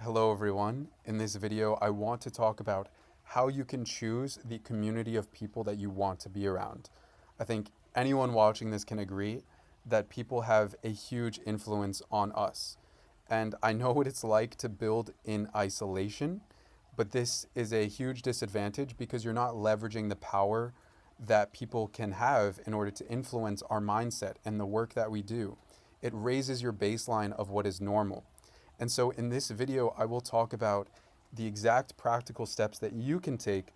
Hello everyone. In this video, I want to talk about how you can choose the community of people that you want to be around. I think anyone watching this can agree that people have a huge influence on us. And I know what it's like to build in isolation, but this is a huge disadvantage because you're not leveraging the power that people can have in order to influence our mindset and the work that we do. It raises your baseline of what is normal. And so in this video, I will talk about the exact practical steps that you can take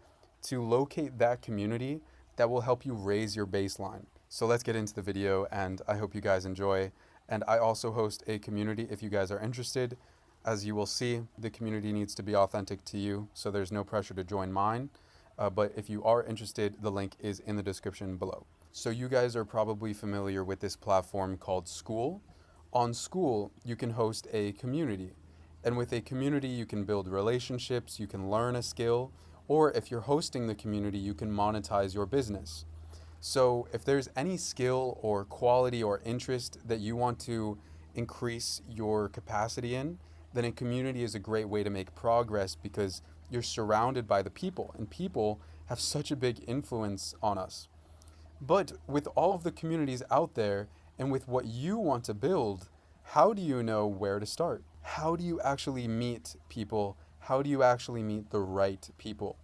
to locate that community that will help you raise your baseline. So let's get into the video, and I hope you guys enjoy. And I also host a community if you guys are interested. As you will see, the community needs to be authentic to you, so there's no pressure to join mine. But if you are interested, the link is in the description below. So you guys are probably familiar with this platform called School. On School, you can host a community. And with a community, you can build relationships, you can learn a skill, or if you're hosting the community, you can monetize your business. So if there's any skill or quality or interest that you want to increase your capacity in, then a community is a great way to make progress because you're surrounded by the people, and people have such a big influence on us. But with all of the communities out there and with what you want to build, how do you know where to start? How do you actually meet people? How do you actually meet the right people?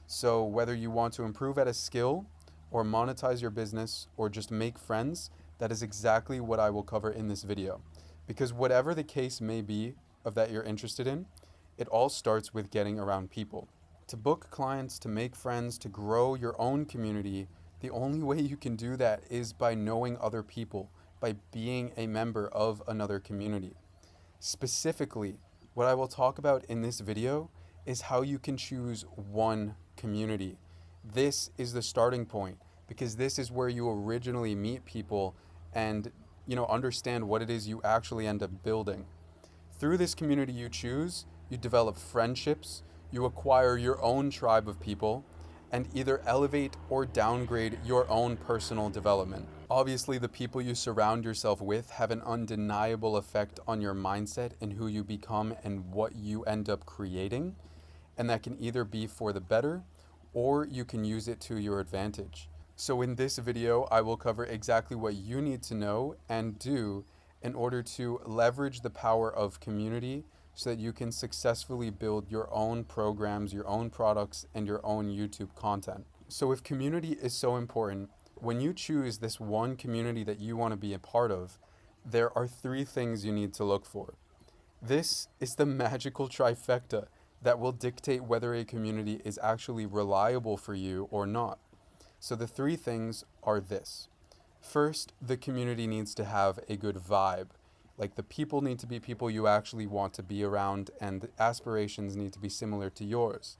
So whether you want to improve at a skill or monetize your business or just make friends, that is exactly what I will cover in this video. Because whatever the case may be of that you're interested in, it all starts with getting around people. To book clients, to make friends, to grow your own community, the only way you can do that is by knowing other people, by being a member of another community. Specifically, what I will talk about in this video is how you can choose one community. This is the starting point because this is where you originally meet people and understand what it is you actually end up building. Through this community you choose, you develop friendships, you acquire your own tribe of people, and either elevate or downgrade your own personal development. Obviously, the people you surround yourself with have an undeniable effect on your mindset and who you become and what you end up creating, and that can either be for the better or you can use it to your advantage. So in this video, I will cover exactly what you need to know and do in order to leverage the power of community so that you can successfully build your own programs, your own products, and your own YouTube content. So if community is so important, when you choose this one community that you want to be a part of, there are three things you need to look for. This is the magical trifecta that will dictate whether a community is actually reliable for you or not. So the three things are this. First, the community needs to have a good vibe. Like the people need to be people you actually want to be around, and the aspirations need to be similar to yours.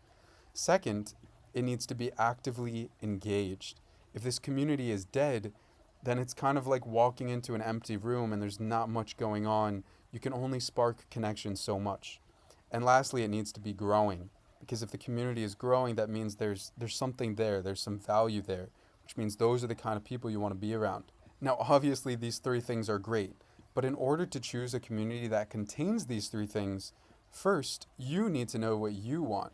Second, it needs to be actively engaged. If this community is dead, then it's kind of like walking into an empty room and there's not much going on. You can only spark connection so much. And lastly, it needs to be growing. Because if the community is growing, that means there's something there, there's some value there, which means those are the kind of people you want to be around. Now, obviously, these three things are great. But in order to choose a community that contains these three things, first, you need to know what you want.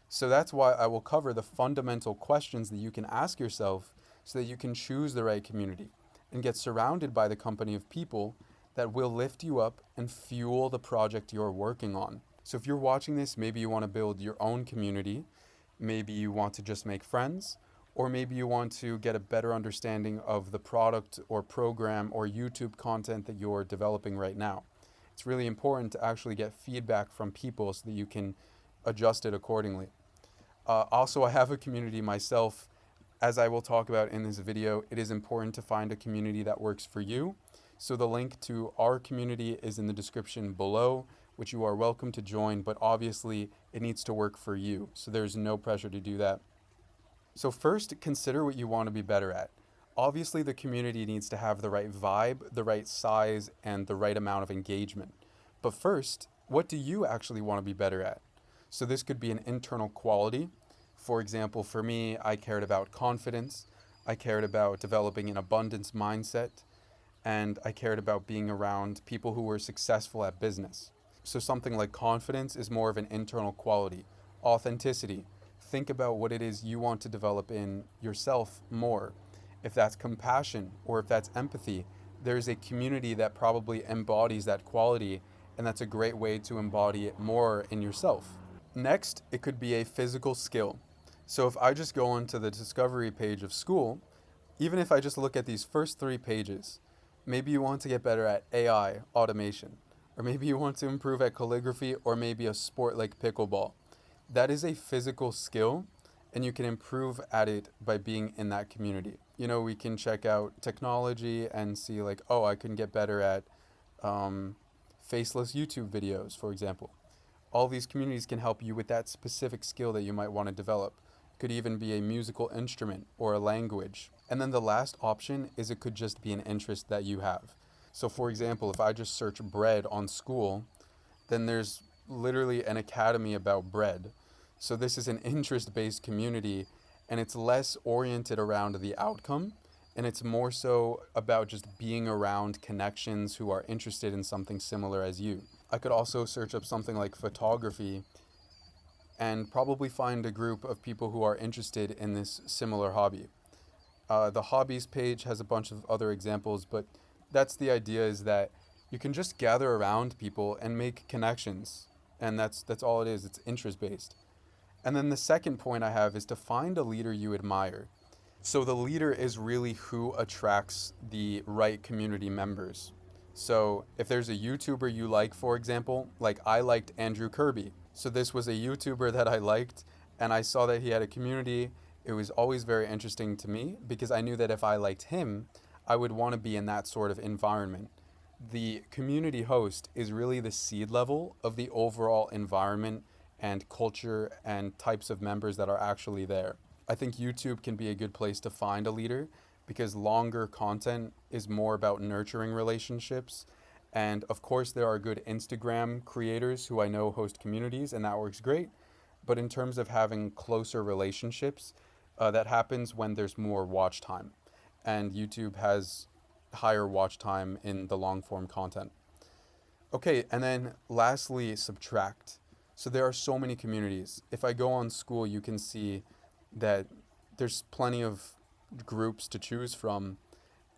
So that's why I will cover the fundamental questions that you can ask yourself so that you can choose the right community and get surrounded by the company of people that will lift you up and fuel the project you're working on. So if you're watching this, maybe you want to build your own community, maybe you want to just make friends, or maybe you want to get a better understanding of the product or program or YouTube content that you're developing right now. It's really important to actually get feedback from people so that you can adjust it accordingly. Also, I have a community myself. As I will talk about in this video, it is important to find a community that works for you. So the link to our community is in the description below, which you are welcome to join, but obviously it needs to work for you. So there's no pressure to do that. So first, consider what you want to be better at. Obviously, the community needs to have the right vibe, the right size, and the right amount of engagement. But first, what do you actually want to be better at? So this could be an internal quality. For example, for me, I cared about confidence. I cared about developing an abundance mindset. And I cared about being around people who were successful at business. So something like confidence is more of an internal quality. Authenticity. Think about what it is you want to develop in yourself more. If that's compassion or if that's empathy, there's a community that probably embodies that quality, and that's a great way to embody it more in yourself. Next, it could be a physical skill. So if I just go onto the discovery page of school, even if I just look at these first 3 pages, maybe you want to get better at AI, automation, or maybe you want to improve at calligraphy, or maybe a sport like pickleball. That is a physical skill, and you can improve at it by being in that community. You know, we can check out technology and see, like, oh, I can get better at faceless YouTube videos, for example. All these communities can help you with that specific skill that you might want to develop. Could even be a musical instrument or a language. And then the last option is it could just be an interest that you have. So for example, if I just search bread on school, then there's literally an academy about bread. So this is an interest-based community, and it's less oriented around the outcome, and it's more so about just being around connections who are interested in something similar as you. I could also search up something like photography and probably find a group of people who are interested in this similar hobby. The hobbies page has a bunch of other examples, but that's the idea, is that you can just gather around people and make connections. And that's all it is. It's interest based. And then the second point I have is to find a leader you admire. So the leader is really who attracts the right community members. So if there's a YouTuber you like, for example, like I liked Andrew Kirby. So this was a YouTuber that I liked, and I saw that he had a community. It was always very interesting to me because I knew that if I liked him, I would want to be in that sort of environment. The community host is really the seed level of the overall environment and culture and types of members that are actually there. I think YouTube can be a good place to find a leader because longer content is more about nurturing relationships. And of course, there are good Instagram creators who I know host communities, and that works great. But in terms of having closer relationships, that happens when there's more watch time. And YouTube has higher watch time in the long form content. Okay, and then lastly, subtract. So there are so many communities. If I go on school, you can see that there's plenty of groups to choose from.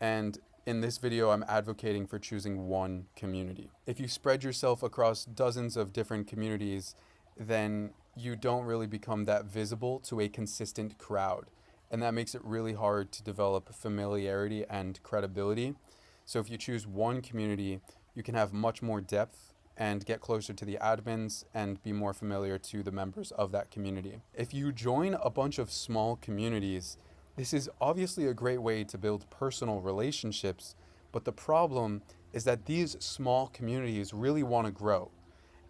And in this video, I'm advocating for choosing one community. If you spread yourself across dozens of different communities, then you don't really become that visible to a consistent crowd. And that makes it really hard to develop familiarity and credibility. So if you choose one community, you can have much more depth and get closer to the admins and be more familiar to the members of that community. If you join a bunch of small communities, this is obviously a great way to build personal relationships, but the problem is that these small communities really want to grow.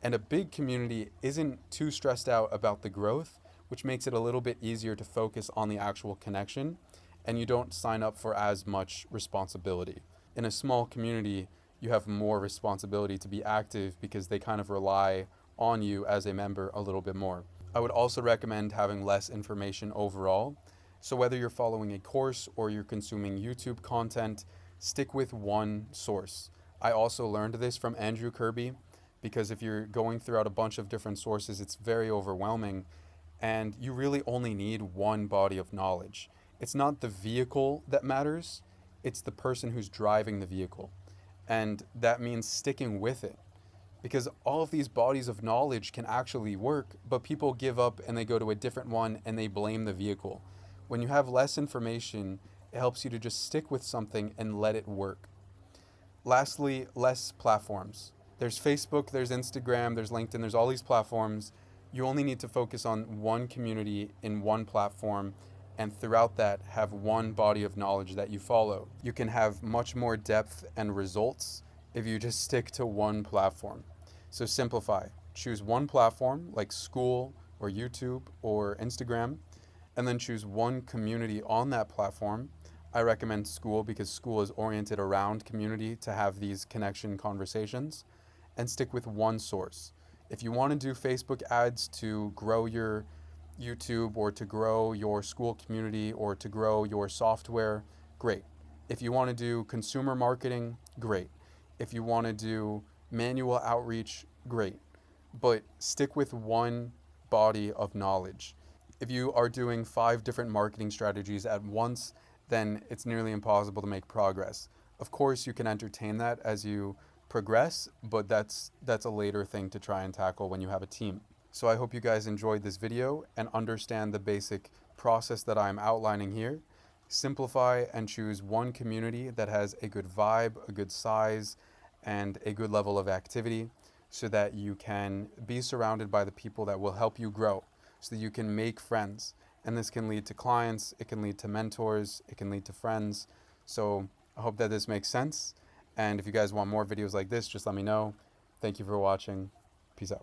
And a big community isn't too stressed out about the growth, which makes it a little bit easier to focus on the actual connection, and you don't sign up for as much responsibility. In a small community, you have more responsibility to be active because they kind of rely on you as a member a little bit more. I would also recommend having less information overall. So whether you're following a course or you're consuming YouTube content, stick with one source. I also learned this from Andrew Kirby, because if you're going throughout a bunch of different sources, it's very overwhelming, and you really only need one body of knowledge. It's not the vehicle that matters, it's the person who's driving the vehicle. And that means sticking with it, because all of these bodies of knowledge can actually work, but people give up and they go to a different one and they blame the vehicle. When you have less information, it helps you to just stick with something and let it work. Lastly, less platforms. There's Facebook, there's Instagram, there's LinkedIn, there's all these platforms. You only need to focus on one community in one platform, and throughout that, have one body of knowledge that you follow. You can have much more depth and results if you just stick to one platform. So simplify. Choose one platform like school or YouTube or Instagram, and then choose one community on that platform. I recommend school because school is oriented around community to have these connection conversations, and stick with one source. If you want to do Facebook ads to grow your YouTube or to grow your school community or to grow your software, great. If you want to do consumer marketing, great. If you want to do manual outreach, great. But stick with one body of knowledge. If you are doing 5 different marketing strategies at once, then it's nearly impossible to make progress. Of course, you can entertain that as you progress, but that's a later thing to try and tackle when you have a team. So I hope you guys enjoyed this video and understand the basic process that I'm outlining here. Simplify and choose one community that has a good vibe, a good size, and a good level of activity so that you can be surrounded by the people that will help you grow, so that you can make friends. And this can lead to clients, it can lead to mentors, it can lead to friends. So I hope that this makes sense. And if you guys want more videos like this, just let me know. Thank you for watching. Peace out.